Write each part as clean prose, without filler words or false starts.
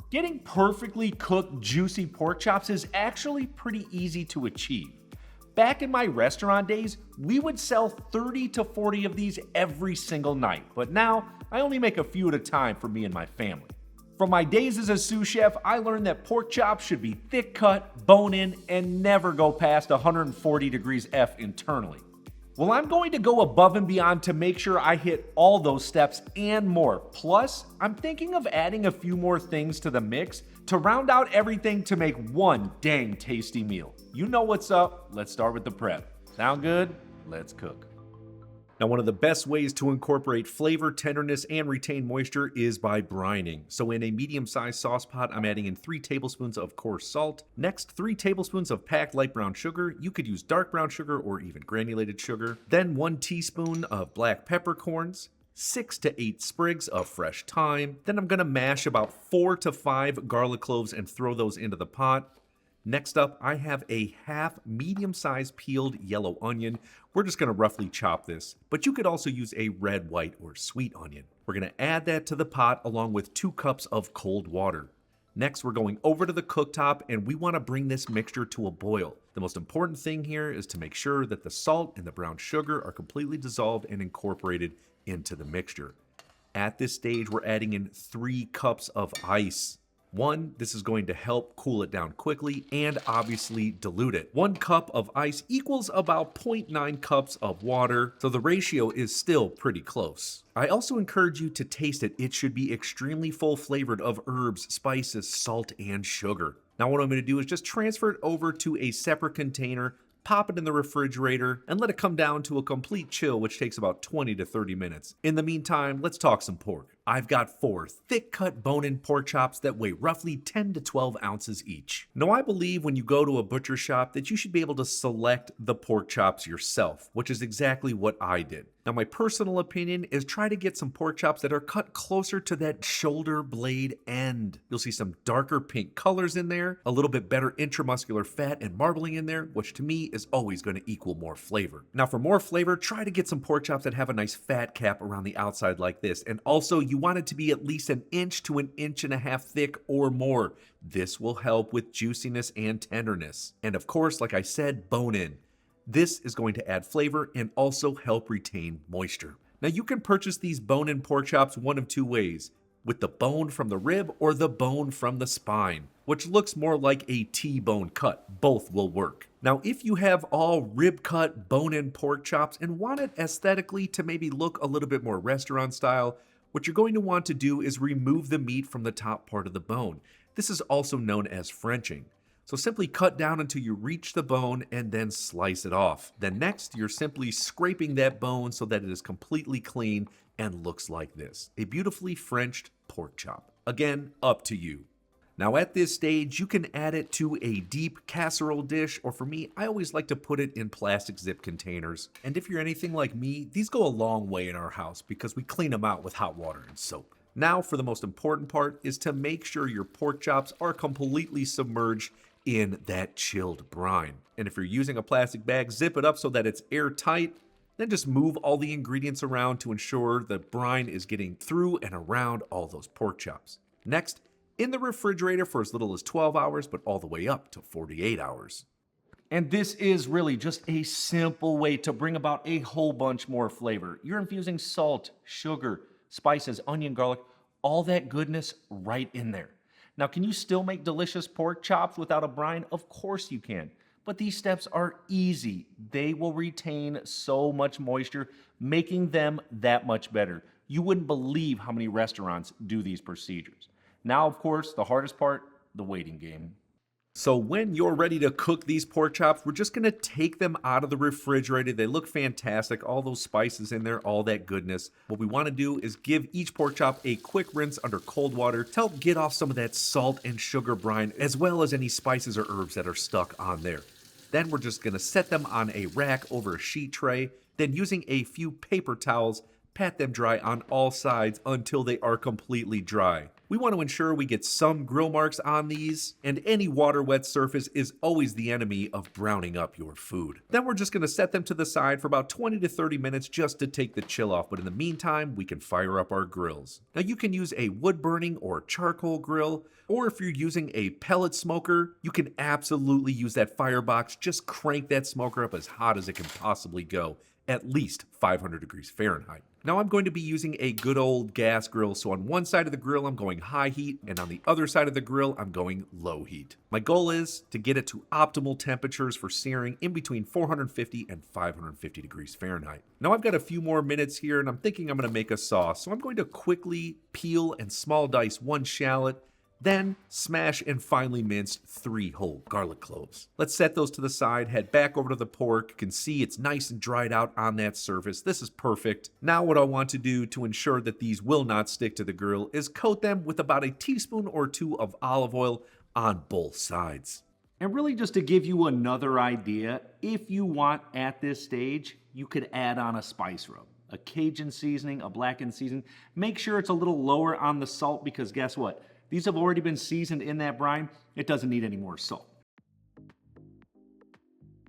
Getting perfectly cooked, juicy pork chops is actually pretty easy to achieve. Back in my restaurant days, we would sell 30 to 40 of these every single night, but now I only make a few at a time for me and my family. From my days as a sous chef, I learned that pork chops should be thick cut, bone in, and never go past 140 degrees F internally. Well, I'm going to go above and beyond to make sure I hit all those steps and more. Plus, I'm thinking of adding a few more things to the mix to round out everything to make one dang tasty meal. You know what's up. Let's start with the prep. Sound good? Let's cook. Now, one of the best ways to incorporate flavor, tenderness, and retain moisture is by brining. So in a medium-sized sauce pot, I'm adding in 3 tablespoons of coarse salt. Next, 3 tablespoons of packed light brown sugar. You could use dark brown sugar or even granulated sugar. Then 1 teaspoon of black peppercorns. 6 to 8 sprigs of fresh thyme. Then I'm going to mash about 4 to 5 garlic cloves and throw those into the pot. Next up, I have a half medium-sized peeled yellow onion. We're just going to roughly chop this, but you could also use a red, white, or sweet onion. We're going to add that to the pot along with 2 cups of cold water. Next, we're going over to the cooktop and we want to bring this mixture to a boil. The most important thing here is to make sure that the salt and the brown sugar are completely dissolved and incorporated into the mixture. At this stage, we're adding in 3 cups of ice. 1, this is going to help cool it down quickly and obviously dilute it. 1 cup of ice equals about 0.9 cups of water, so the ratio is still pretty close. I also encourage you to taste it. It should be extremely full flavored of herbs, spices, salt, and sugar. Now what I'm going to do is just transfer it over to a separate container, pop it in the refrigerator, and let it come down to a complete chill, which takes about 20 to 30 minutes. In the meantime, let's talk some pork. I've got 4 thick-cut bone-in pork chops that weigh roughly 10 to 12 ounces each. Now, I believe when you go to a butcher shop that you should be able to select the pork chops yourself, which is exactly what I did. Now, my personal opinion is try to get some pork chops that are cut closer to that shoulder blade end. You'll see some darker pink colors in there, a little bit better intramuscular fat and marbling in there, which to me is always going to equal more flavor. Now, for more flavor, try to get some pork chops that have a nice fat cap around the outside like this. And also, you want it to be at least 1 inch to 1.5 inches thick or more. This will help with juiciness and tenderness. And of course, like I said, bone in. This is going to add flavor and also help retain moisture. Now you can purchase these bone-in pork chops one of 2 ways, with the bone from the rib or the bone from the spine, which looks more like a T-bone cut. Both will work. Now if you have all rib cut bone-in pork chops and want it aesthetically to maybe look a little bit more restaurant style, what you're going to want to do is remove the meat from the top part of the bone. This is also known as Frenching. So simply cut down until you reach the bone and then slice it off. Then next, you're simply scraping that bone so that it is completely clean and looks like this. A beautifully Frenched pork chop. Again, up to you. Now at this stage, you can add it to a deep casserole dish, or for me, I always like to put it in plastic zip containers. And if you're anything like me, these go a long way in our house because we clean them out with hot water and soap. Now for the most important part is to make sure your pork chops are completely submerged in that chilled brine. And if you're using a plastic bag, zip it up so that it's airtight. Then just move all the ingredients around to ensure the brine is getting through and around all those pork chops. Next, in the refrigerator for as little as 12 hours, but all the way up to 48 hours. And this is really just a simple way to bring about a whole bunch more flavor. You're infusing salt, sugar, spices, onion, garlic, all that goodness right in there. Now, can you still make delicious pork chops without a brine? Of course you can. But these steps are easy. They will retain so much moisture, making them that much better. You wouldn't believe how many restaurants do these procedures. Now, of course, the hardest part, the waiting game. So when you're ready to cook these pork chops, we're just gonna take them out of the refrigerator. They look fantastic, all those spices in there, all that goodness. What we wanna do is give each pork chop a quick rinse under cold water to help get off some of that salt and sugar brine, as well as any spices or herbs that are stuck on there. Then we're just gonna set them on a rack over a sheet tray, then using a few paper towels, pat them dry on all sides until they are completely dry. We want to ensure we get some grill marks on these, and any water wet surface is always the enemy of browning up your food. Then we're just going to set them to the side for about 20 to 30 minutes just to take the chill off, but in the meantime, we can fire up our grills. Now you can use a wood burning or charcoal grill, or if you're using a pellet smoker, you can absolutely use that firebox. Just crank that smoker up as hot as it can possibly go, at least 500 degrees Fahrenheit. Now I'm going to be using a good old gas grill, so on one side of the grill I'm going high heat, and on the other side of the grill I'm going low heat. My goal is to get it to optimal temperatures for searing in between 450 and 550 degrees Fahrenheit. Now I've got a few more minutes here, and I'm thinking I'm going to make a sauce, so I'm going to quickly peel and small dice 1 shallot, then smash and finely minced 3 whole garlic cloves. Let's set those to the side, head back over to the pork. You can see it's nice and dried out on that surface. This is perfect. Now what I want to do to ensure that these will not stick to the grill is coat them with about a teaspoon or 2 of olive oil on both sides. And really just to give you another idea, if you want at this stage, you could add on a spice rub. A Cajun seasoning, a blackened seasoning. Make sure it's a little lower on the salt because guess what? These have already been seasoned in that brine. It doesn't need any more salt.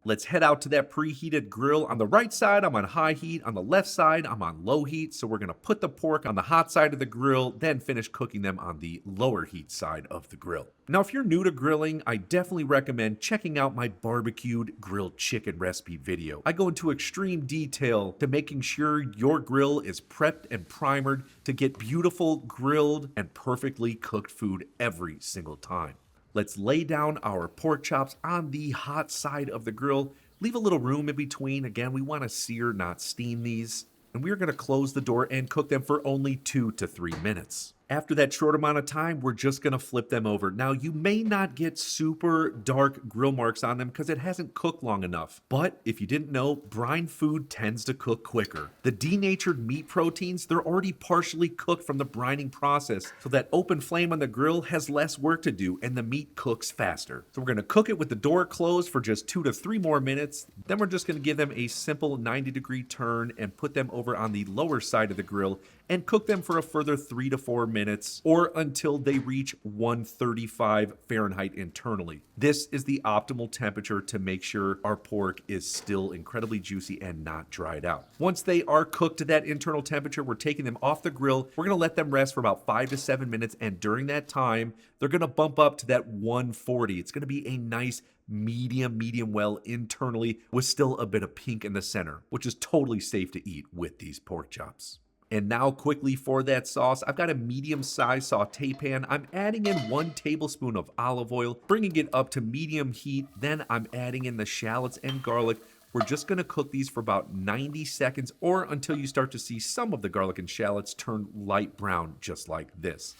Let's head out to that preheated grill. On the right side, I'm on high heat. On the left side, I'm on low heat. So we're going to put the pork on the hot side of the grill, then finish cooking them on the lower heat side of the grill. Now, if you're new to grilling, I definitely recommend checking out my barbecued grilled chicken recipe video. I go into extreme detail to making sure your grill is prepped and primered to get beautiful grilled and perfectly cooked food every single time. Let's lay down our pork chops on the hot side of the grill. Leave a little room in between. Again, we want to sear, not steam these. And we're going to close the door and cook them for only 2 to 3 minutes. After that short amount of time, we're just going to flip them over. Now, you may not get super dark grill marks on them because it hasn't cooked long enough. But if you didn't know, brine food tends to cook quicker. The denatured meat proteins, they're already partially cooked from the brining process. So that open flame on the grill has less work to do and the meat cooks faster. So we're going to cook it with the door closed for just 2 to 3 more minutes. Then we're just going to give them a simple 90-degree turn and put them over on the lower side of the grill and cook them for a further 3 to 4 minutes or until they reach 135 Fahrenheit internally. This is the optimal temperature to make sure our pork is still incredibly juicy and not dried out. Once they are cooked to that internal temperature, we're taking them off the grill. We're going to let them rest for about 5 to 7 minutes, and during that time, they're going to bump up to that 140. It's going to be a nice medium well internally with still a bit of pink in the center, which is totally safe to eat with these pork chops. And now quickly for that sauce, I've got a medium-sized saute pan. I'm adding in 1 tablespoon of olive oil, bringing it up to medium heat. Then I'm adding in the shallots and garlic. We're just going to cook these for about 90 seconds or until you start to see some of the garlic and shallots turn light brown, just like this.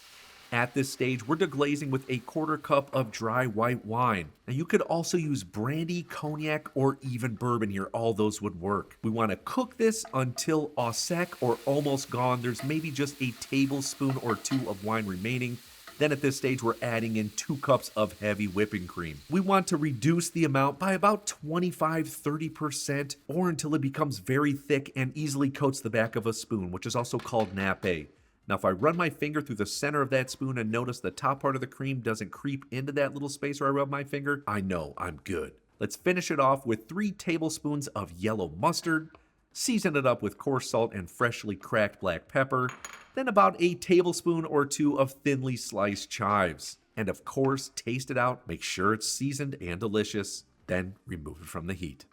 At this stage, we're deglazing with a 1/4 cup of dry white wine. Now you could also use brandy, cognac, or even bourbon here. All those would work. We want to cook this until au sec or almost gone. There's maybe just a tablespoon or 2 of wine remaining. Then at this stage, we're adding in 2 cups of heavy whipping cream. We want to reduce the amount by about 25-30% or until it becomes very thick and easily coats the back of a spoon, which is also called nappe. Now, if I run my finger through the center of that spoon and notice the top part of the cream doesn't creep into that little space where I rub my finger, I know I'm good. Let's finish it off with 3 tablespoons of yellow mustard, season it up with coarse salt and freshly cracked black pepper, then about a tablespoon or 2 of thinly sliced chives. And of course, taste it out, make sure it's seasoned and delicious, then remove it from the heat.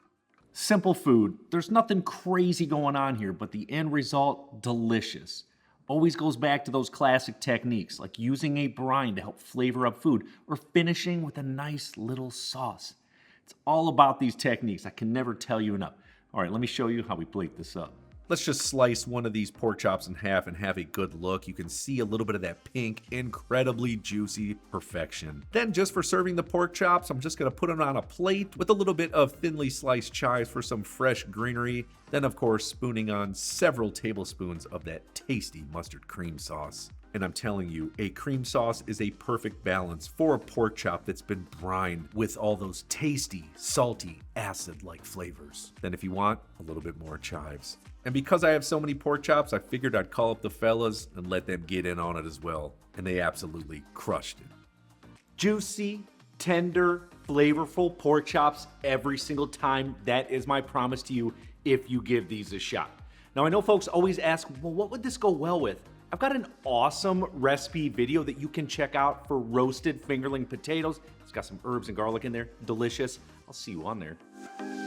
Simple food. There's nothing crazy going on here, but the end result, delicious. Always goes back to those classic techniques, like using a brine to help flavor up food, or finishing with a nice little sauce. It's all about these techniques. I can never tell you enough. All right, let me show you how we plate this up. Let's just slice one of these pork chops in half and have a good look. You can see a little bit of that pink, incredibly juicy perfection. Then just for serving the pork chops, I'm just gonna put them on a plate with a little bit of thinly sliced chives for some fresh greenery. Then of course, spooning on several tablespoons of that tasty mustard cream sauce. And I'm telling you, a cream sauce is a perfect balance for a pork chop that's been brined with all those tasty, salty, acid-like flavors. Then if you want, a little bit more chives. And because I have so many pork chops, I figured I'd call up the fellas and let them get in on it as well. And they absolutely crushed it. Juicy, tender, flavorful pork chops every single time. That is my promise to you if you give these a shot. Now, I know folks always ask, well, what would this go well with? I've got an awesome recipe video that you can check out for roasted fingerling potatoes. It's got some herbs and garlic in there. Delicious. I'll see you on there.